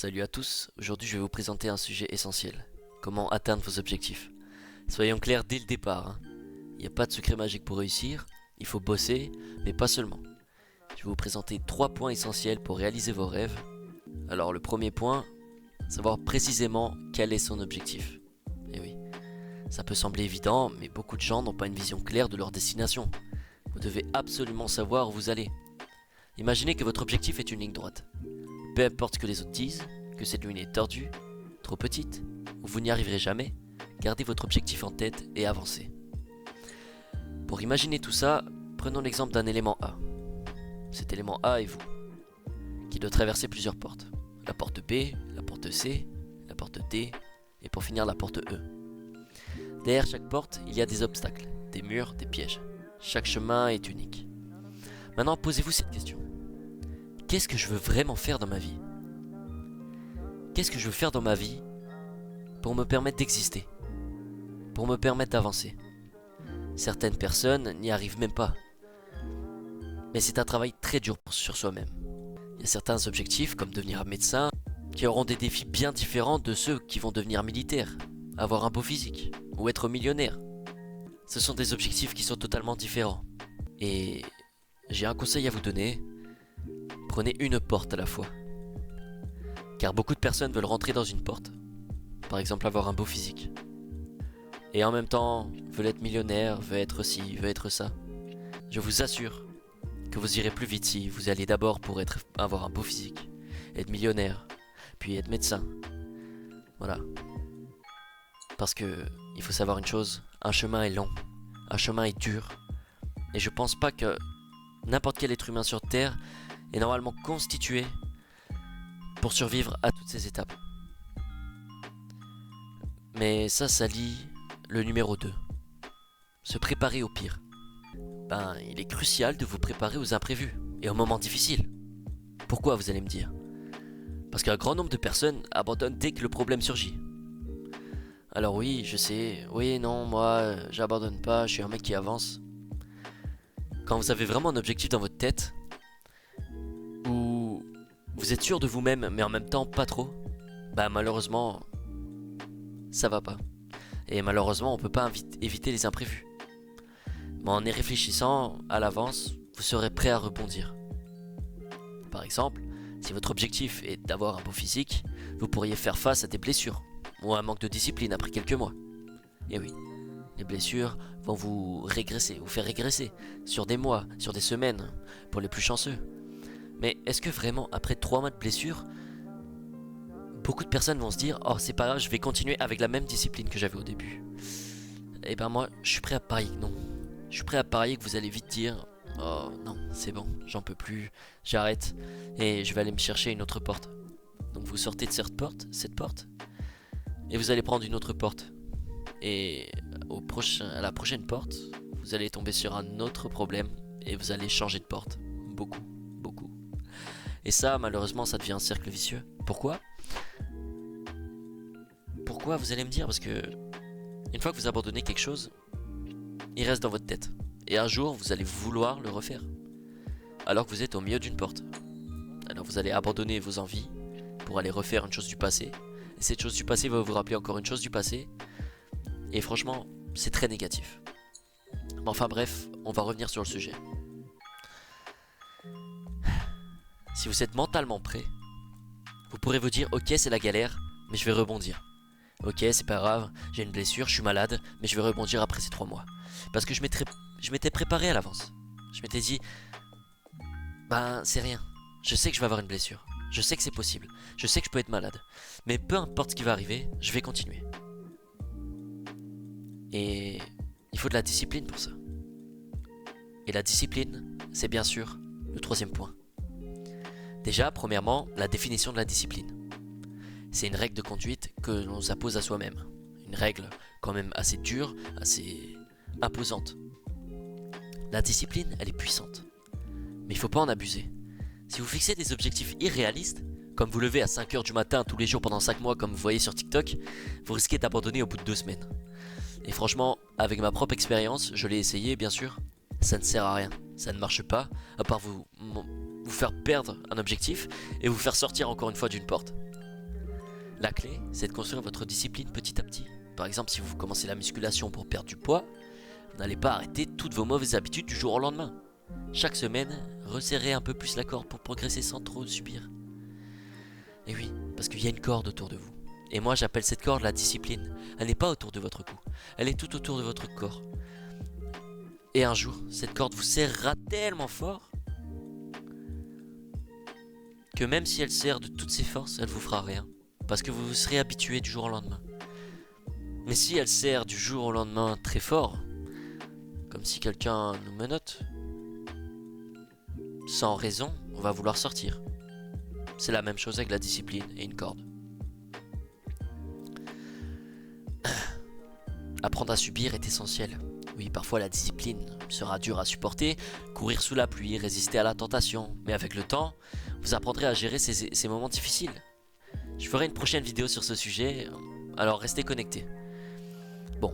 Salut à tous, aujourd'hui je vais vous présenter un sujet essentiel. Comment atteindre vos objectifs. Soyons clairs dès le départ, hein. Il n'y a pas de secret magique pour réussir, il faut bosser, mais pas seulement. Je vais vous présenter 3 points essentiels pour réaliser vos rêves. Alors le premier point, savoir précisément quel est son objectif. Et oui, ça peut sembler évident, mais beaucoup de gens n'ont pas une vision claire de leur destination. Vous devez absolument savoir où vous allez. Imaginez que votre objectif est une ligne droite. Peu importe ce que les autres disent, que cette ligne est tordue, trop petite, ou vous n'y arriverez jamais, gardez votre objectif en tête et avancez. Pour imaginer tout ça, prenons l'exemple d'un élément A. Cet élément A est vous, qui doit traverser plusieurs portes. La porte B, la porte C, la porte D, et pour finir la porte E. Derrière chaque porte, il y a des obstacles, des murs, des pièges. Chaque chemin est unique. Maintenant, posez-vous cette question. Qu'est-ce que je veux vraiment faire dans ma vie? Qu'est-ce que je veux faire dans ma vie pour me permettre d'exister? Pour me permettre d'avancer? Certaines personnes n'y arrivent même pas. Mais c'est un travail très dur sur soi-même. Il y a certains objectifs, comme devenir médecin, qui auront des défis bien différents de ceux qui vont devenir militaires, avoir un beau physique, ou être millionnaire. Ce sont des objectifs qui sont totalement différents. Et j'ai un conseil à vous donner. Prenez une porte à la fois. Car beaucoup de personnes veulent rentrer dans une porte. Par exemple avoir un beau physique. Et en même temps, veulent être millionnaire, veulent être ci, veulent être ça. Je vous assure que vous irez plus vite si vous allez d'abord pour avoir un beau physique, être millionnaire, puis être médecin. Voilà. Parce que il faut savoir une chose, un chemin est long, un chemin est dur. Et je pense pas que n'importe quel être humain sur Terre est normalement constitué pour survivre à toutes ces étapes. Mais ça lie le numéro 2. Se préparer au pire. Il est crucial de vous préparer aux imprévus et aux moments difficiles. Pourquoi, vous allez me dire? Parce qu'un grand nombre de personnes abandonnent dès que le problème surgit. Alors oui, je sais, oui, non, moi, j'abandonne pas, je suis un mec qui avance. Quand vous avez vraiment un objectif dans votre tête, où vous êtes sûr de vous-même, mais en même temps pas trop, malheureusement, ça va pas. Et malheureusement, on peut pas éviter les imprévus. Mais en y réfléchissant à l'avance, vous serez prêt à rebondir. Par exemple, si votre objectif est d'avoir un beau physique, vous pourriez faire face à des blessures, ou à un manque de discipline après quelques mois. Et oui, les blessures vont vous faire régresser, sur des mois, sur des semaines, pour les plus chanceux. Mais est-ce que vraiment, après 3 mois de blessure, beaucoup de personnes vont se dire « Oh, c'est pas grave, je vais continuer avec la même discipline que j'avais au début ». Et moi, je suis prêt à parier que non. Je suis prêt à parier que vous allez vite dire « Oh non, c'est bon, j'en peux plus, j'arrête, et je vais aller me chercher une autre porte ». Donc vous sortez de cette porte, et vous allez prendre une autre porte. Et à la prochaine porte, vous allez tomber sur un autre problème, et vous allez changer de porte. Beaucoup. Et ça, malheureusement, ça devient un cercle vicieux. Pourquoi? Pourquoi, vous allez me dire? Parce que une fois que vous abandonnez quelque chose, il reste dans votre tête. Et un jour, vous allez vouloir le refaire. Alors que vous êtes au milieu d'une porte. Alors vous allez abandonner vos envies pour aller refaire une chose du passé. Et cette chose du passé va vous rappeler encore une chose du passé. Et franchement, c'est très négatif. Enfin bref, on va revenir sur le sujet. Si vous êtes mentalement prêt, vous pourrez vous dire « Ok, c'est la galère, mais je vais rebondir. Ok, c'est pas grave, j'ai une blessure, je suis malade, mais je vais rebondir après ces 3 mois. » Parce que je m'étais préparé à l'avance. Je m'étais dit « c'est rien. Je sais que je vais avoir une blessure. Je sais que c'est possible. Je sais que je peux être malade. Mais peu importe ce qui va arriver, je vais continuer. » Et il faut de la discipline pour ça. Et la discipline, c'est bien sûr le 3e point. Déjà, premièrement, la définition de la discipline. C'est une règle de conduite que l'on s'impose à soi-même. Une règle quand même assez dure, assez imposante. La discipline, elle est puissante. Mais il ne faut pas en abuser. Si vous fixez des objectifs irréalistes, comme vous levez à 5h du matin tous les jours pendant 5 mois comme vous voyez sur TikTok, vous risquez d'abandonner au bout de 2 semaines. Et franchement, avec ma propre expérience, je l'ai essayé bien sûr, ça ne sert à rien. Ça ne marche pas, à part vous faire perdre un objectif et vous faire sortir encore une fois d'une porte. La clé, c'est de construire votre discipline petit à petit. Par exemple, si vous commencez la musculation pour perdre du poids, vous n'allez pas arrêter toutes vos mauvaises habitudes du jour au lendemain. Chaque semaine, resserrez un peu plus la corde pour progresser sans trop subir. Et oui, parce qu'il y a une corde autour de vous. Et moi j'appelle cette corde la discipline. Elle n'est pas autour de votre cou, elle est tout autour de votre corps. Et un jour, cette corde vous serrera tellement fort que même si elle serre de toutes ses forces, elle vous fera rien. Parce que vous vous serez habitué du jour au lendemain. Mais si elle serre du jour au lendemain très fort, comme si quelqu'un nous menotte, sans raison, on va vouloir sortir. C'est la même chose avec la discipline et une corde. Apprendre à subir est essentiel. Oui, parfois la discipline sera dure à supporter, courir sous la pluie, résister à la tentation. Mais avec le temps, vous apprendrez à gérer ces moments difficiles. Je ferai une prochaine vidéo sur ce sujet, alors restez connectés. Bon,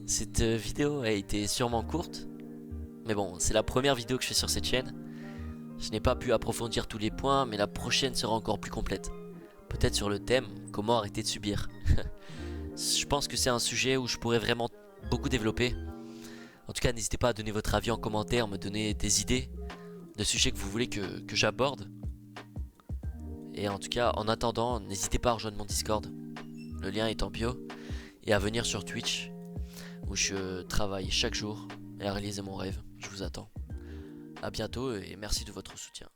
cette vidéo a été sûrement courte, mais bon, c'est la première vidéo que je fais sur cette chaîne. Je n'ai pas pu approfondir tous les points, mais la prochaine sera encore plus complète. Peut-être sur le thème, comment arrêter de subir. Je pense que c'est un sujet où je pourrais vraiment beaucoup développer. En tout cas, n'hésitez pas à donner votre avis en commentaire, me donner des idées de sujets que vous voulez que j'aborde. Et en tout cas, en attendant, n'hésitez pas à rejoindre mon Discord. Le lien est en bio. Et à venir sur Twitch, où je travaille chaque jour et à réaliser mon rêve. Je vous attends. A bientôt et merci de votre soutien.